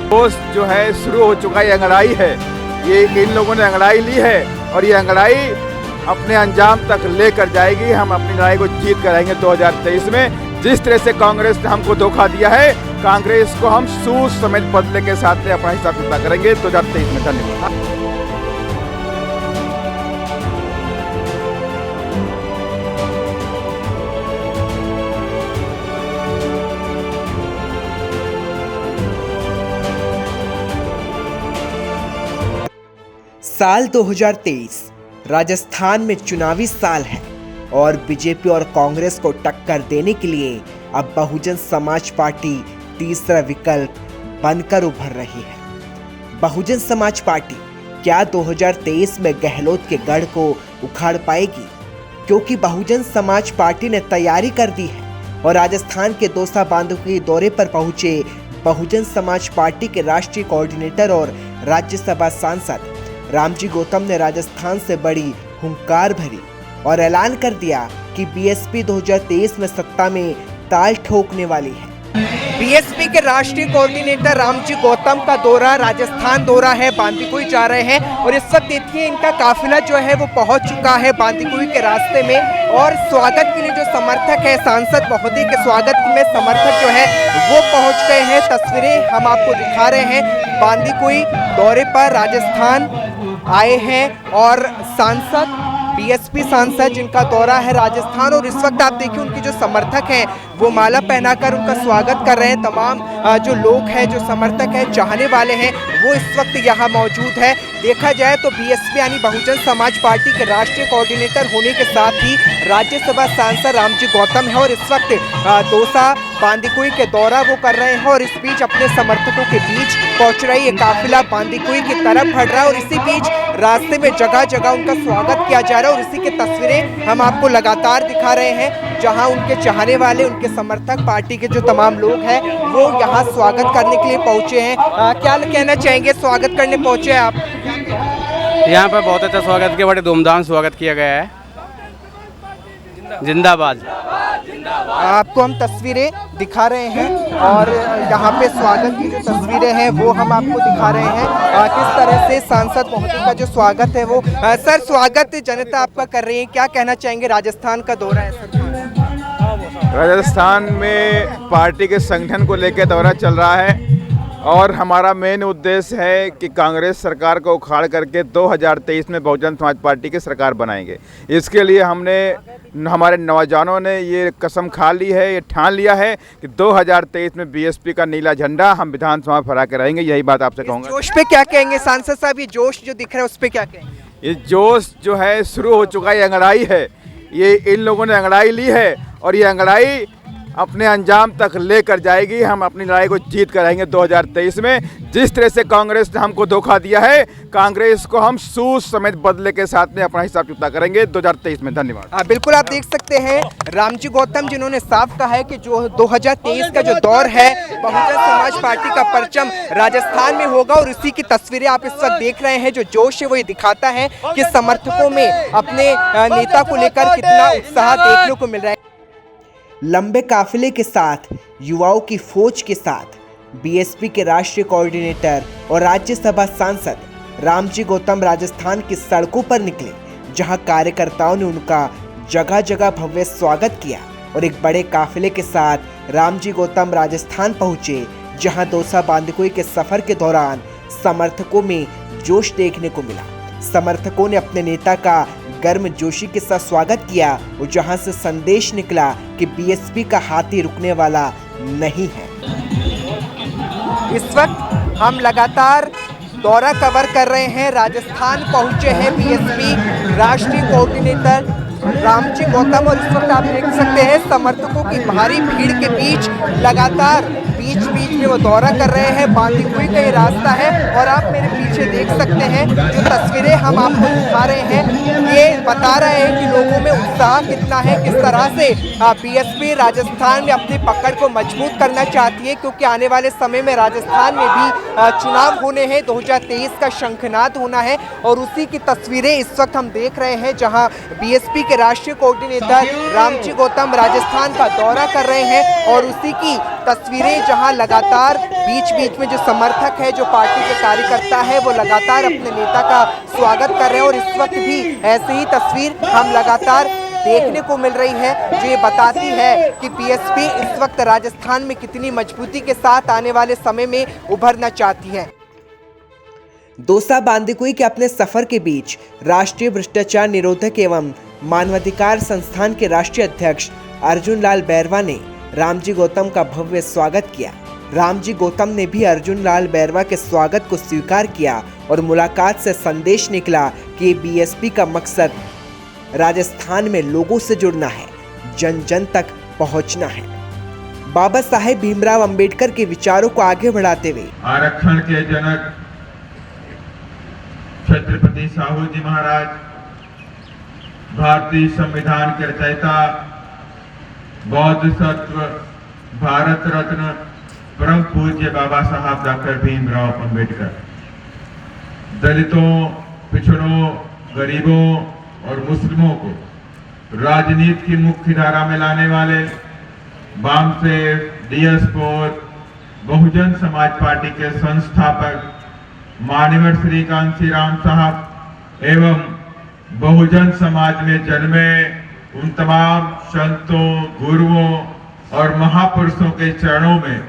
दोस्त जो है शुरू हो चुका है, अंगड़ाई है। ये इन लोगों ने अंगड़ाई ली है और ये अंगड़ाई अपने अंजाम तक लेकर जाएगी। हम अपनी लड़ाई को जीत कर आएंगे 2023 में। जिस तरह से कांग्रेस ने हमको धोखा दिया है, कांग्रेस को हम सूद समेत बदले के साथ में अपना हिसाब किताब करेंगे 2023 में। धन्यवाद। साल 2023 राजस्थान में चुनावी साल है और बीजेपी और कांग्रेस को टक्कर देने के लिए अब बहुजन समाज पार्टी तीसरा विकल्प बनकर उभर रही है। बहुजन समाज पार्टी क्या 2023 में गहलोत के गढ़ को उखाड़ पाएगी? क्योंकि बहुजन समाज पार्टी ने तैयारी कर दी है और राजस्थान के दौसा बांधव के दौरे पर पहुंचे बहुजन समाज पार्टी के राष्ट्रीय कोऑर्डिनेटर और राज्यसभा सांसद रामजी गौतम ने राजस्थान से बड़ी हुंकार भरी और ऐलान कर दिया कि बीएसपी 2023 में सत्ता में ताल ठोकने वाली है। बीएसपी के राष्ट्रीय कोऑर्डिनेटर रामजी गौतम का दौरा, राजस्थान दौरा है, बांदीकुई जा रहे हैं और इस वक्त देखिए इनका काफिला जो है वो पहुंच चुका है बांदीकुई के रास्ते में और स्वागत के लिए जो समर्थक है, सांसद महोदय के स्वागत में समर्थक जो है वो पहुंच गए हैं। तस्वीरें हम आपको दिखा रहे हैं। बांदीकुई दौरे पर राजस्थान आए हैं और सांसद, बीएसपी सांसद जिनका दौरा है राजस्थान, और इस वक्त आप देखिए उनके जो समर्थक हैं वो माला पहनाकर उनका स्वागत कर रहे हैं। तमाम जो लोग हैं, जो समर्थक हैं, चाहने वाले हैं, वो इस वक्त यहाँ मौजूद है। देखा जाए तो बीएसपी यानी बहुजन समाज पार्टी के राष्ट्रीय कोऑर्डिनेटर होने के साथ ही राज्यसभा सांसद रामजी गौतम है और इस वक्त दौसा बांदीकुई के दौरा वो कर रहे हैं और इस बीच अपने समर्थकों के बीच पहुंच रही ये काफिला बांदीकुई की तरफ बढ़ रहा है और इसी बीच रास्ते में जगह जगह उनका स्वागत किया जा रहा है और इसी की तस्वीरें हम आपको लगातार दिखा रहे हैं, जहां उनके चाहने वाले, उनके समर्थक, पार्टी के जो तमाम लोग हैं वो यहाँ स्वागत करने के लिए पहुंचे हैं। क्या कहना चाहेंगे, स्वागत करने पहुंचे हैं आप? यहाँ पर बहुत अच्छा स्वागत किया, बड़े धूमधाम स्वागत किया गया है। जिंदाबाद। आपको हम तस्वीरें दिखा रहे हैं और यहाँ पे स्वागत की जो तस्वीरें हैं वो हम आपको दिखा रहे हैं। किस तरह से सांसद महोदय का जो स्वागत है वो सर, स्वागत जनता आपका कर रही है, क्या कहना चाहेंगे? राजस्थान का दौरा है सर। राजस्थान में पार्टी के संगठन को लेकर दौरा चल रहा है और हमारा मेन उद्देश्य है कि कांग्रेस सरकार को उखाड़ करके 2023 में बहुजन समाज पार्टी की सरकार बनाएंगे। इसके लिए हमारे नौजवानों ने ये कसम खा ली है, ये ठान लिया है कि 2023 में बीएसपी का नीला झंडा हम विधानसभा में फहरा के रहेंगे। यही बात आपसे कहूँगा। जोश पे क्या कहेंगे सांसद साहब? ये जोश जो दिख रहा है उस पे क्या कहेंगे? ये जोश जो है शुरू हो चुका है, अंगड़ाई है। ये इन लोगों ने अंगड़ाई ली है और ये अंगड़ाई अपने अंजाम तक लेकर जाएगी। हम अपनी लड़ाई को जीत कर आएंगे 2023 में। जिस तरह से कांग्रेस ने हमको धोखा दिया है, कांग्रेस को हम सूद समेत बदले के साथ में अपना हिसाब किताब करेंगे 2023 में। धन्यवाद। बिल्कुल, आप देख सकते हैं रामजी गौतम जिन्होंने साफ कहा है कि जो 2023 का जो दौर है, बहुजन समाज पार्टी का परचम राजस्थान में होगा और इसी की तस्वीरें आप इस वक्त देख रहे हैं। जो जोश है वो ये दिखाता है कि समर्थकों में अपने नेता को लेकर कितना उत्साह देखने को मिल रहा है। लंबे काफिले के साथ, युवाओं की फौज के साथ बीएसपी के राष्ट्रीय कोऑर्डिनेटर और राज्यसभा सांसद रामजी गौतम राजस्थान की सड़कों पर निकले, जहां कार्यकर्ताओं ने उनका जगह जगह भव्य स्वागत किया और एक बड़े काफिले के साथ रामजी गौतम राजस्थान पहुंचे, जहां दौसा बांदीकुई के सफर के दौरान समर्थकों में जोश देखने को मिला। समर्थकों ने अपने नेता का गर्मजोशी के साथ स्वागत किया और जहां से संदेश निकला कि बीएसपी का हाथी रुकने वाला नहीं है। इस वक्त हम लगातार दौरा कवर कर रहे हैं। राजस्थान पहुंचे हैं बीएसपी राष्ट्रीय कोऑर्डिनेटर रामजी गौतम और इस वक्त आप देख सकते हैं समर्थकों की भारी भीड़ के बीच लगातार बीच में वो दौरा कर रहे हैं। बांदीकुई का ये रास्ता है और आप मेरे पीछे देख सकते हैं जो तस्वीरें हम आपको दिखा रहे हैं, ये बता रहे हैं कि लोगों में उत्साह कितना है, किस तरह से बीएसपी राजस्थान में अपनी पकड़ को मजबूत करना चाहती है, क्योंकि आने वाले समय में राजस्थान में भी चुनाव होने हैं, 2023 का शंखनाद होना है और उसी की तस्वीरें इस वक्त हम देख रहे हैं, जहाँ बीएसपी के के राष्ट्रीय कोऑर्डिनेटर रामजी गौतम राजस्थान का दौरा कर रहे हैं और उसी की तस्वीरें जहां लगातार बीच बीच में जो समर्थक है, जो पार्टी के कार्यकर्ता है, वो लगातार अपने नेता का स्वागत कर रहे हैं। और इस वक्त भी ऐसे ही तस्वीर हम लगातार देखने को मिल रही है, जो ये बताती है कि बीएसपी इस वक्त राजस्थान में कितनी मजबूती के साथ आने वाले समय में उभरना चाहती है। दौसा बांदीकुई के अपने सफर के बीच राष्ट्रीय भ्रष्टाचार निरोधक एवं मानवाधिकार संस्थान के राष्ट्रीय अध्यक्ष अर्जुन लाल बैरवा ने रामजी गौतम का भव्य स्वागत किया। रामजी गौतम ने भी अर्जुन लाल बैरवा के स्वागत को स्वीकार किया और मुलाकात से संदेश निकला कि बीएसपी का मकसद राजस्थान में लोगों से जुड़ना है, जन जन तक पहुंचना है। बाबा साहेब भीमराव अंबेडकर के विचारों को आगे बढ़ाते हुए आरक्षण के जनक छत्रपति साहू जी महाराज, भारतीय संविधान के रचयिता, बौद्ध सत्व, भारत रत्न परम पूज्य बाबा साहब डॉक्टर भीमराव अंबेडकर, दलितों, पिछड़ों, गरीबों और मुस्लिमों को राजनीति की मुख्य धारा में लाने वाले वामसेफ, डीएस4, बहुजन समाज पार्टी के संस्थापक मान्यवर श्री कांसी राम साहब एवं बहुजन समाज में जन्मे उन तमाम संतों, गुरुओं और महापुरुषों के चरणों में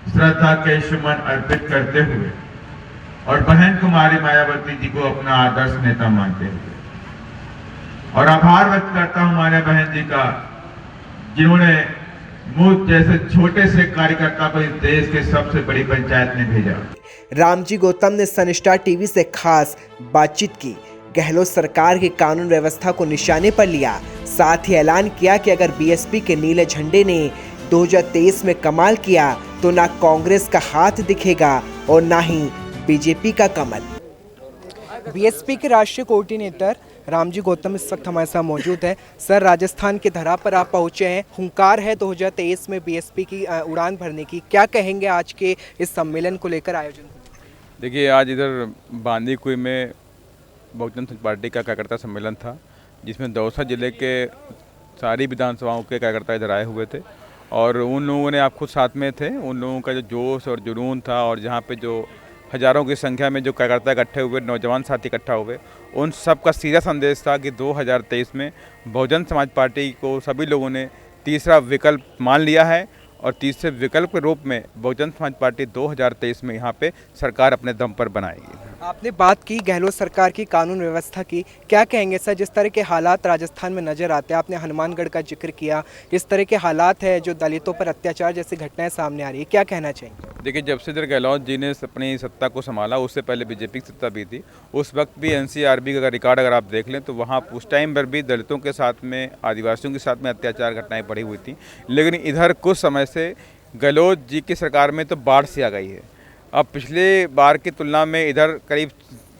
श्रद्धा के सुमन अर्पित करते हुए और बहन कुमारी मायावती जी को अपना आदर्श नेता मानते हुए और आभार व्यक्त करता हूं हमारे बहन जी का, जिन्होंने मुझ जैसे छोटे से कार्यकर्ता को इस देश के सबसे बड़ी पंचायत में भेजा। रामजी गौतम ने सन स्टार टीवी से खास बातचीत की, गहलोत सरकार की कानून व्यवस्था को निशाने पर लिया, साथ ही ऐलान किया कि अगर बीएसपी के नीले झंडे ने 2023 में कमाल किया तो ना कांग्रेस का हाथ दिखेगा और ना ही बीजेपी का कमल। बीएसपी के राष्ट्रीय कोऑर्डिनेटर रामजी गौतम इस वक्त हमारे साथ मौजूद है। सर, राजस्थान की धरा पर आप पहुंचे हैं, हुंकार है 2023 में बीएसपी की उड़ान भरने की, क्या कहेंगे आज के इस सम्मेलन को लेकर आयोजन? देखिए, आज इधर बांदीकुई में बहुजन समाज पार्टी का कार्यकर्ता सम्मेलन था, जिसमें दौसा जिले के सारी विधानसभाओं के कार्यकर्ता इधर आए हुए थे और उन लोगों ने, आप खुद साथ में थे, उन लोगों का जो जोश और जुनून था और जहाँ पे जो हज़ारों की संख्या में जो कार्यकर्ता इकट्ठे हुए, नौजवान साथी इकट्ठा हुए, उन सब का सीधा संदेश था कि 2023 में बहुजन समाज पार्टी को सभी लोगों ने तीसरा विकल्प मान लिया है और तीसरे विकल्प के रूप में बहुजन समाज पार्टी 2023 में यहाँ पे सरकार अपने दम पर बनाएगी। आपने बात की गहलोत सरकार की कानून व्यवस्था की, क्या कहेंगे सर, जिस तरह के हालात राजस्थान में नजर आते हैं, आपने हनुमानगढ़ का जिक्र किया, इस तरह के हालात है जो दलितों पर अत्याचार जैसी घटनाएं सामने आ रही है, क्या कहना चाहिए? देखिए, जब से इधर गहलोत जी ने अपनी सत्ता को संभाला, उससे पहले बीजेपी की सत्ता भी थी, उस वक्त भी एनसीआरबी का रिकॉर्ड अगर आप देख लें तो वहाँ उस टाइम पर भी दलितों के साथ में, आदिवासियों के साथ में अत्याचार घटनाएं बढ़ी हुई थी। लेकिन इधर कुछ समय से गहलोत जी की सरकार में तो बाढ़ सी आ गई है। अब पिछले बार की तुलना में इधर करीब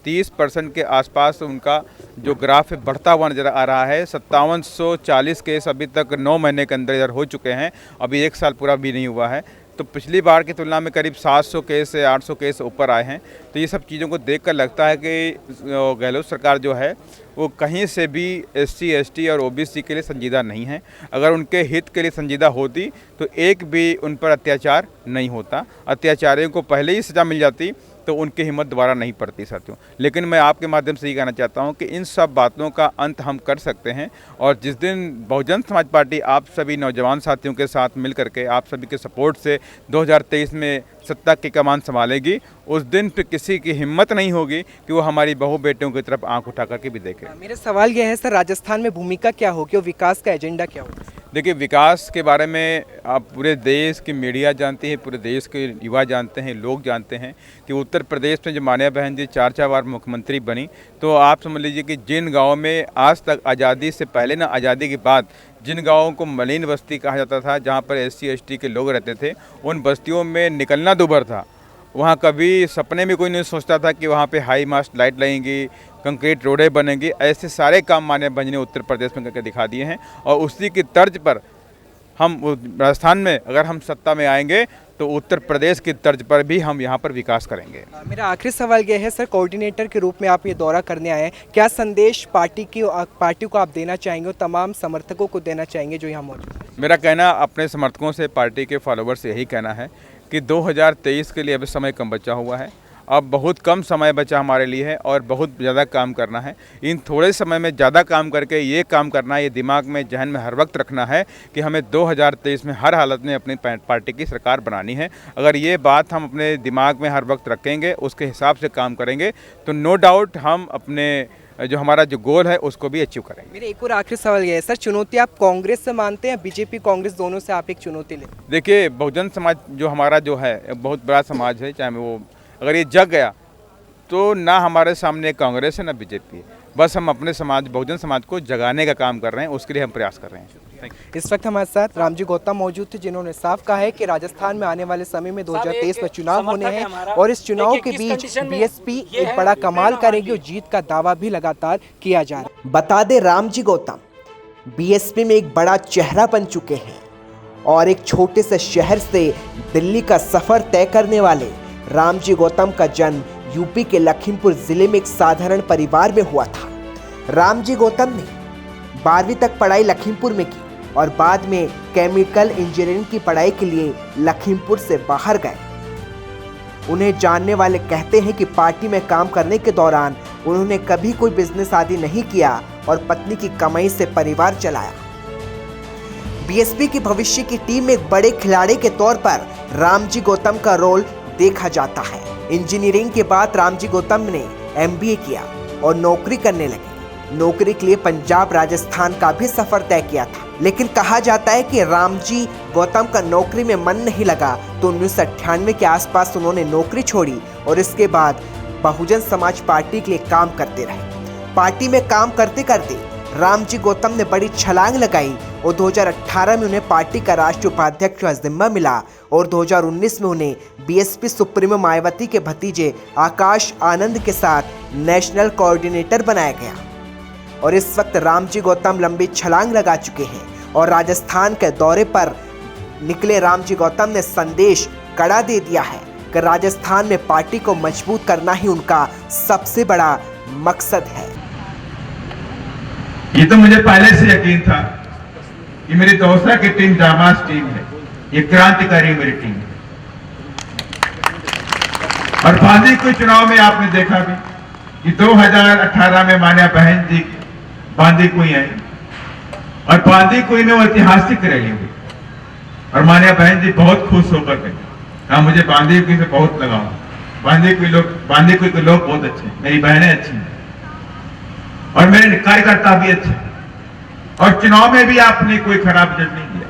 30% के आसपास उनका जो ग्राफ है बढ़ता हुआ नजर आ रहा है। 5740 केस अभी तक 9 महीने के अंदर इधर हो चुके हैं, अभी 1 साल पूरा भी नहीं हुआ है। तो पिछली बार की तुलना में करीब 700 केस से 800 केस ऊपर आए हैं। तो ये सब चीज़ों को देखकर लगता है कि गहलोत सरकार जो है वो कहीं से भी SC, ST और OBC के लिए संजीदा नहीं है। अगर उनके हित के लिए संजीदा होती तो एक भी उन पर अत्याचार नहीं होता, अत्याचारियों को पहले ही सज़ा मिल जाती तो उनकी हिम्मत दोबारा नहीं पड़ती साथियों। लेकिन मैं आपके माध्यम से ये कहना चाहता हूँ कि इन सब बातों का अंत हम कर सकते हैं और जिस दिन बहुजन समाज पार्टी आप सभी नौजवान साथियों के साथ मिल करके, आप सभी के सपोर्ट से 2023 में सत्ता की कमान संभालेगी, उस दिन फिर किसी की हिम्मत नहीं होगी कि वो हमारी बहू बेटियों की तरफ आंख उठा करके भी देखे। मेरा सवाल यह है सर, राजस्थान में भूमिका क्या होगी और विकास का एजेंडा क्या होगा? देखिए, विकास के बारे में आप पूरे देश की मीडिया जानती है, पूरे देश के युवा जानते हैं, लोग जानते हैं कि उत्तर प्रदेश में जब मान्या बहन जी 4 बार मुख्यमंत्री बनी तो आप समझ लीजिए कि जिन गाँव में आज तक आज़ादी से पहले ना आज़ादी के बाद जिन गाँवों को मलिन बस्ती कहा जाता था, जहाँ पर SC, ST के लोग रहते थे, उन बस्तियों में निकलना दूभर था। वहाँ कभी सपने में कोई नहीं सोचता था कि वहाँ पे हाई मास्ट लाइट लगेंगी, कंक्रीट रोडें बनेंगी। ऐसे सारे काम मान्या बहन ने उत्तर प्रदेश में करके दिखा दिए हैं और उसी की तर्ज पर हम राजस्थान में अगर हम सत्ता में आएंगे तो उत्तर प्रदेश की तर्ज पर भी हम यहाँ पर विकास करेंगे। मेरा आखिरी सवाल यह है सर, कोऑर्डिनेटर के रूप में आप ये दौरा करने आए हैं, क्या संदेश पार्टी को आप देना चाहेंगे और तमाम समर्थकों को देना चाहेंगे जो यहाँ मौजूद हैं? मेरा कहना अपने समर्थकों से, पार्टी के फॉलोअर्स से यही कहना है कि 2023 के लिए अभी समय कम बचा हुआ है। अब बहुत कम समय बचा हमारे लिए है और बहुत ज़्यादा काम करना है। इन थोड़े समय में ज़्यादा काम करके ये काम करना है, ये दिमाग में, जहन में हर वक्त रखना है कि हमें 2023 में हर हालत में अपनी पार्टी की सरकार बनानी है। अगर ये बात हम अपने दिमाग में हर वक्त रखेंगे, उसके हिसाब से काम करेंगे, तो नो डाउट हम अपने जो हमारा जो गोल है उसको भी अचीव करेंगे। मेरा एक और आखिरी सवाल ये है सर, चुनौती आप कांग्रेस से मानते हैं, बीजेपी कांग्रेस दोनों से आप एक चुनौती लें? देखिए, बहुजन समाज जो हमारा जो है बहुत बड़ा समाज है, चाहे वो अगर ये जग गया तो ना हमारे सामने कांग्रेस है ना बीजेपी है। बस हम अपने समाज, बहुजन समाज को जगाने का काम कर रहे हैं, उसके लिए हम प्रयास कर रहे हैं। इस वक्त हमारे साथ रामजी गौतम मौजूद थे, जिन्होंने साफ कहा है कि राजस्थान में आने वाले समय में 2023 में चुनाव होने हैं और इस चुनाव के बीच बीएसपी एक बड़ा कमाल करेगी और जीत का दावा भी लगातार किया जा रहा है। बता दे, रामजी गौतम बीएसपी में एक बड़ा चेहरा बन चुके हैं और एक छोटे से शहर से दिल्ली का सफर तय करने वाले रामजी गौतम का जन्म यूपी के लखीमपुर जिले में एक साधारण परिवार में हुआ था। रामजी गौतम ने 12वीं तक पढ़ाई लखीमपुर में की और बाद में केमिकल इंजीनियरिंग की पढ़ाई के लिए लखीमपुर से बाहर गए। उन्हें जानने वाले कहते हैं कि पार्टी में काम करने के दौरान उन्होंने कभी कोई बिजनेस आदि नहीं किया और पत्नी की कमाई से परिवार चलाया। बीएसपी की भविष्य की टीम में एक बड़े खिलाड़ी के तौर पर रामजी गौतम का रोल देखा जाता है। इंजीनियरिंग के बाद रामजी गौतम ने एमबीए किया और नौकरी करने लगे। नौकरी के लिए पंजाब, राजस्थान का भी सफर तय किया था, लेकिन कहा जाता है कि रामजी गौतम का नौकरी में मन नहीं लगा तो 1998 के आसपास उन्होंने नौकरी छोड़ी और इसके बाद बहुजन समाज पार्टी के लिए काम करते रहे। पार्टी में काम करते करते रामजी गौतम ने बड़ी छलांग लगाई और 2018 में उन्हें पार्टी का राष्ट्रीय उपाध्यक्ष का जिम्मा मिला और 2019 में उन्हें बीएसपी सुप्रीमो मायावती के भतीजे आकाश आनंद के साथ नेशनल कोऑर्डिनेटर बनाया गया। और इस वक्त रामजी गौतम लंबी छलांग लगा चुके हैं और राजस्थान के दौरे पर निकले रामजी गौतम ने संदेश कड़ा दे दिया है कि राजस्थान में पार्टी को मजबूत करना ही उनका सबसे बड़ा मकसद है। ये तो मुझे पहले से यकीन था कि मेरी दौसा की टीम जाबाज टीम है, ये क्रांतिकारी मेरी टीम है। और बांदीकुई चुनाव में आपने देखा भी कि 2018 में मान्या बहन जी बांदीकुई आई और बांदीकुई में वो ऐतिहासिक रैली हुई और मान्या बहन जी बहुत खुश होकर गई, कहा मुझे बांदीकुई से बहुत लगाव, बांदीकुई के लोग बहुत अच्छे, मेरी बहनें अच्छी हैं और मेरे कार्यकर्ता भी अच्छे, और चुनाव में भी आपने कोई खराब रिजल्ट नहीं दिया।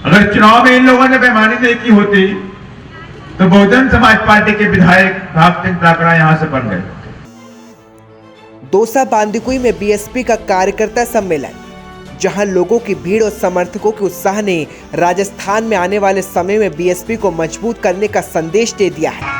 अगर चुनाव में इन लोगों ने बेईमानी नहीं की होती तो बहुजन समाज पार्टी के विधायक भाग सिंह ठाकरा यहां से बन गए। दौसा बांदीकुई में बीएसपी का कार्यकर्ता सम्मेलन, जहां लोगों की भीड़ और समर्थकों के उत्साह ने राजस्थान में आने वाले समय में बीएसपी को मजबूत करने का संदेश दे दिया है।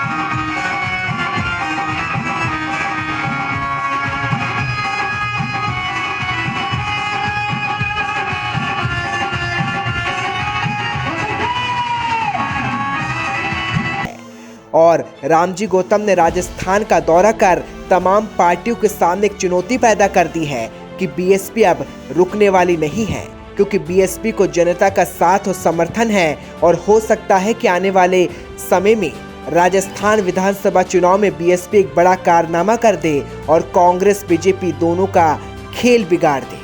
और रामजी गौतम ने राजस्थान का दौरा कर तमाम पार्टियों के सामने एक चुनौती पैदा कर दी है कि बीएसपी अब रुकने वाली नहीं है, क्योंकि बीएसपी को जनता का साथ और समर्थन है और हो सकता है कि आने वाले समय में राजस्थान विधानसभा चुनाव में बीएसपी एक बड़ा कारनामा कर दे और कांग्रेस बीजेपी दोनों का खेल बिगाड़ दे।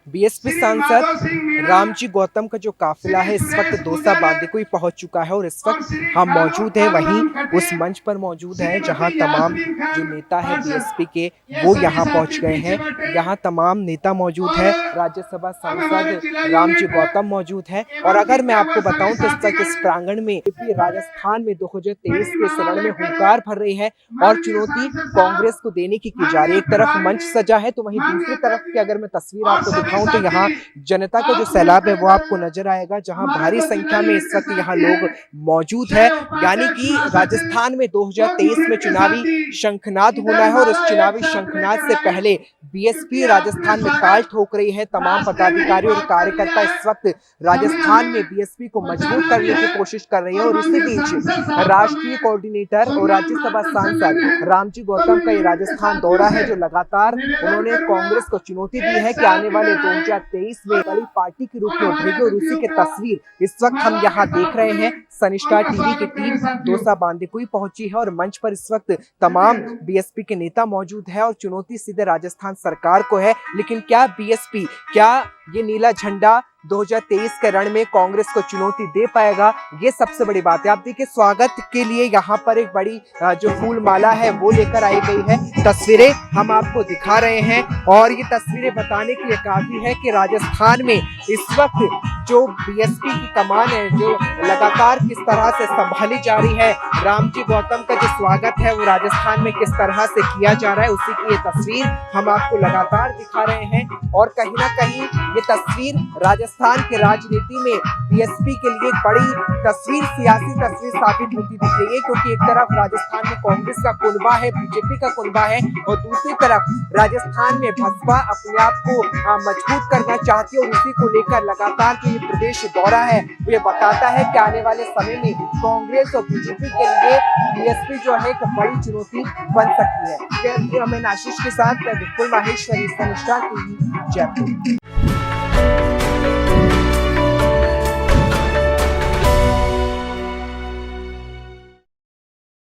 बीएसपी सांसद रामजी गौतम का जो काफिला है इस वक्त दौसा बांदीकुई पहुंच चुका है और इस वक्त हम मौजूद हैं वहीं उस मंच पर मौजूद हैं जहां तमाम जो नेता है बीएसपी के वो यहां पहुंच गए हैं। यहां तमाम नेता मौजूद है, राज्यसभा सांसद रामजी गौतम मौजूद है और अगर मैं आपको बताऊं तो इस वक्त इस प्रांगण में राजस्थान में 2023 के चरण में हुंकार भर रही है और चुनौती कांग्रेस को देने की जा रही है। एक तरफ मंच सजा है तो वहीं दूसरी तरफ की अगर मैं तस्वीर आपको दिखाऊं दिखाऊं तो यहाँ जनता का जो सैलाब है वो आपको नजर आएगा, जहां भारी संख्या में इस वक्त यहाँ लोग मौजूद है। यानी कि राजस्थान में 2023 में चुनावी शंखनाद होना है और उस चुनावी शंखनाद से पहले बीएसपी राजस्थान में ताल ठोक रही है। तमाम पदाधिकारी और कार्यकर्ता इस वक्त राजस्थान में बीएसपी को मजबूत करने की कोशिश कर रही है और इसी बीच राष्ट्रीय कोऑर्डिनेटर और राज्यसभा सांसद रामजी गौतम का ये राजस्थान दौरा है, जो लगातार उन्होंने कांग्रेस को चुनौती दी है कि आने वाले 2023 में बड़ी पार्टी के रूप में उभरेगी और उसी की तस्वीर इस वक्त हम यहाँ देख रहे हैं। सनिष्ठा टीवी की टीम दौसा बांदीकुई पहुंची है और मंच पर इस वक्त तमाम बीएसपी के नेता मौजूद है और चुनौती सीधे राजस्थान सरकार को है। लेकिन क्या बीएसपी, क्या ये नीला झंडा 2023 के रण में कांग्रेस को चुनौती दे पाएगा, ये सबसे बड़ी बात है। आप देखिए स्वागत के लिए यहाँ पर एक बड़ी जो फूल माला है वो लेकर आई गई है। तस्वीरें हम आपको दिखा रहे हैं और ये तस्वीरें बताने के लिए काफी है कि राजस्थान में इस वक्त जो बीएसपी की कमान है, जो लगातार किस तरह से संभाली जा रही है, रामजी गौतम का जो स्वागत है वो राजस्थान में किस तरह से किया जा रहा है, उसी की ये तस्वीर हम आपको लगातार दिखा रहे हैं। और कहीं ना कहीं ये तस्वीर राजस्थान की राजनीति में बीएसपी के लिए बड़ी तस्वीर, सियासी तस्वीर साबित होती दिख रही है, क्योंकि एक तरफ राजस्थान में कांग्रेस का कुनबा है, बीजेपी का कुनबा है और दूसरी तरफ राजस्थान में बसपा अपने आप को मजबूत करना चाहती है और इसी को लेकर लगातार जो ये प्रदेश दौरा है वो ये बताता है कि आने वाले समय में कांग्रेस और बीजेपी के लिए बीएसपी जो है एक बड़ी चुनौती बन सकती है। मैं आशीष के साथ विपुल माहेश्वरी, सनिष्ठा टीवी, जयपुर।